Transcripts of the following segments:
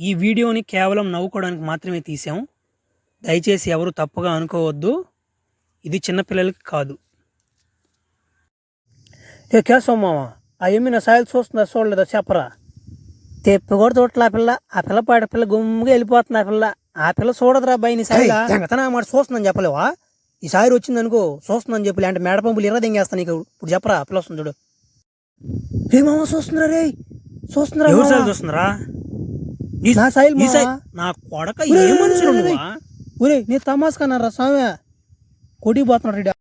ఈ వీడియోని కేవలం నవ్వుకోవడానికి మాత్రమే తీసాం. దయచేసి ఎవరు తప్పుగా అనుకోవద్దు. ఇది చిన్నపిల్లలకి కాదు. ఏ కేశవ మామ, ఆ ఏమైనా సాయలు చూస్తుందా చూడలేదా చెప్పరా? తెప్పి కూడా చూడట్లా ఆ పిల్ల పాట పిల్ల గుమ్ముగా వెళ్ళిపోతుంది. ఆ పిల్ల చూడదురా అబ్బాయి నీ సాయిలా మాట చూస్తుందని చెప్పలేవా? ఈ సాయి వచ్చింది అనుకో చూస్తుందని చెప్పలే అంటే మేడ పంపులు ఎర్ర దింగేస్తా నీకు. ఇప్పుడు చెప్పరా పిల్ల వస్తుంది చూడు. ఏ మామ చూస్తున్నారా రే? చూస్తున్నారా? ఎవరు సార్ చూస్తున్నారా? నా సాయిల్ నా కొడక ఏ మనుషులు ఒరే నీ తమాస్ కన్నారా స్వామి కొడికి పోతున్నాడు.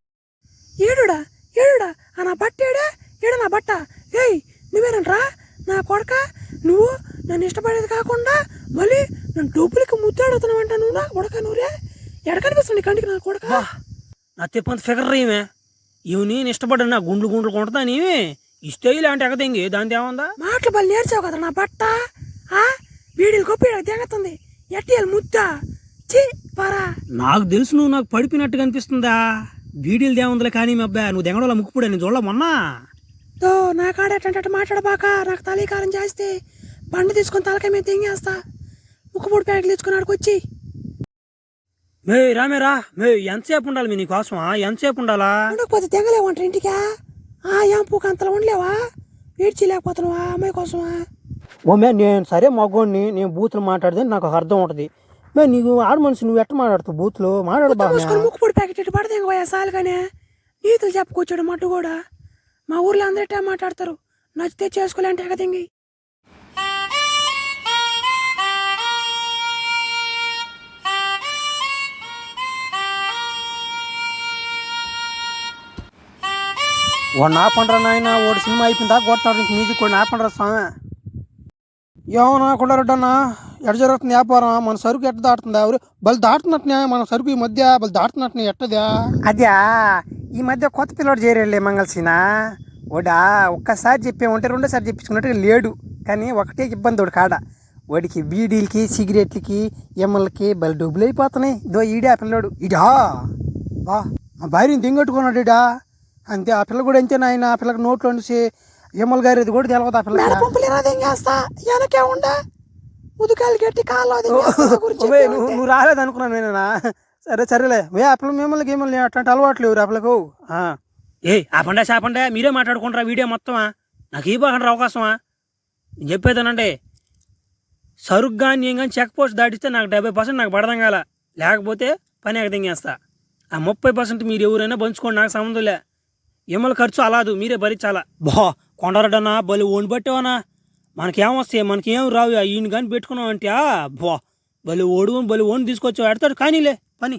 ఏడుడా ఏడుడా నా బట్ట ఏడా నా బట్ట. ఏయ్ నువ్వేనంట్రా నా కొడక, నువ్వు నన్ను ఇష్టపడేది కాకుండా మళ్ళీ నన్ను డబ్బులకి ముద్దాడుతున్నావు అంట. నువ్వు నా కొడక నువ్వురే ఎడ కనిపిస్తుంది కంటికి నా కొడక. నా తిప్పంత ఫిగర్ రేమే ఇవి నేను ఇష్టపడ్డా. నా గుండ్లు కొంటదా నీవే ఇస్తే ఇలాంటి ఎగదింగి దాని ఏముందా? మాటలు బలి నేర్చావు కదా నా బట్ట. వీడికి గొప్ప తెగతుంది ఎట్టియాలి ముద్దా చి పారా. నాకు తెలుసు నువ్వు నాకు పడిపోయినట్టుగా అనిపిస్తుందా? వీడియోలు దేముందిలే కానీ మీ అబ్బాయి నువ్వు దెంగడోళ్ళ ముక్కుపుడు నేను చూడలే మొన్న. నా కాడేటంటే మాట్లాడబాక. నాకు తలీకారం చేస్తే బండి తీసుకొని తలకాయ మీద తెంగేస్తా. ముక్కుపుడు ప్యాకెట్లు తెచ్చుకుని ఆడికొచ్చి మే రామేరా మే ఎంతసేపు ఉండాలి మీ నీకోసమా? ఎంతసేపు ఉండాలా? ఉండకపోతే తెగలేవంటారు ఇంటికా? ఏం పూక అంతలా ఉండలేవా? ఏడ్చిలేకపోతున్నావా అమ్మాయి కోసమా? ఓ మే నేను సరే మగోడిని నేను బూతులు మాట్లాడితే నాకు ఒక అర్థం ఉంటుంది. మే నీకు ఆడు మనిషి నువ్వు ఎట్ట మాట్లాడుతావు బూతులు మాట్లాడు బాగా. ముక్కుపొడి ప్యాకెట్ ఇటు పడితే పోయా సాలుగానే నీతులు చెప్పుకొచ్చాడు మట్టు కూడా. మా ఊర్లో అందరిటా మాట్లాడతారు. నచ్చితే చేసుకోలేంటే ఎగదింగి. వాడు నా పండ్రా నాయన వాడు సినిమా అయిపోయిందా కొడతాడు ఇంక మ్యూజిక్ కూడా నా పండ్రా స్వామి. ఏమన్నా కొండారెడ్డన్నా ఎట్ట జరుగుతుంది వ్యాపారం? మన సరుకు ఎట్ట దాటుతుందా? ఎవరు బలి దాటున్నట్టునే మన సరుకు ఈ మధ్య బలి దాటుతున్నట్టునే ఎట్టదా? అదే ఈ మధ్య కొత్త పిల్లడు చేరేళ్ళే మంగళసీనా వాడా. ఒక్కసారి చెప్పామంటే రెండోసారి చెప్పించుకున్నట్టుగా లేడు. కానీ ఒకటే ఇబ్బంది వాడు కాడ. వాడికి బీడీలకి సిగరెట్లకి ఎమ్మలకి బలి డబ్బులు అయిపోతున్నాయి. ఇదో ఈడే ఆ పిల్లడు ఈడా బా మా భార్యని దింగట్టుకున్నాడు ఈడా. అంతే ఆ పిల్ల కూడా అంతే నాయన. ఆ పిల్లకి నోట్లో నుంచి ఎమ్మల గారి ఇది కూడా తెలవదు. ఆ పిల్ల నువ్వు రాలేదు అనుకున్నాను నేనా. సరే సరేలే ఆ పిల్ల మిమ్మల్ని గేమల్ని అట్లాంటి అలవాట్లు లేవు ఆ పిల్లకు. ఆపండే చాపండే మీరే మాట్లాడుకుంటారా వీడియో మొత్తమా? నాకు ఈ బాగా అవకాశమా? నేను చెప్పేదానంటే సరుగ్గా నేను కానీ చెక్ పోస్ట్ దాటిస్తే నాకు 70% నాకు పడదాం కాల. లేకపోతే పని ఎగదింగేస్తా. ఆ 30% మీరు ఎవరైనా పంచుకోండి నాకు సంబంధం లే. ఎమ్మల ఖర్చు అలాదు మీరే భరించాలా. బా కొండరడన్నా బలి ఓన్ పట్టేవనా? మనకేమొస్తాయి మనకేం రావు. ఈయన కానీ పెట్టుకున్నావు అంటే బా బలి ఓడుకొని బలి ఓన్ తీసుకొచ్చావు ఎడతాడు కానీలే పని.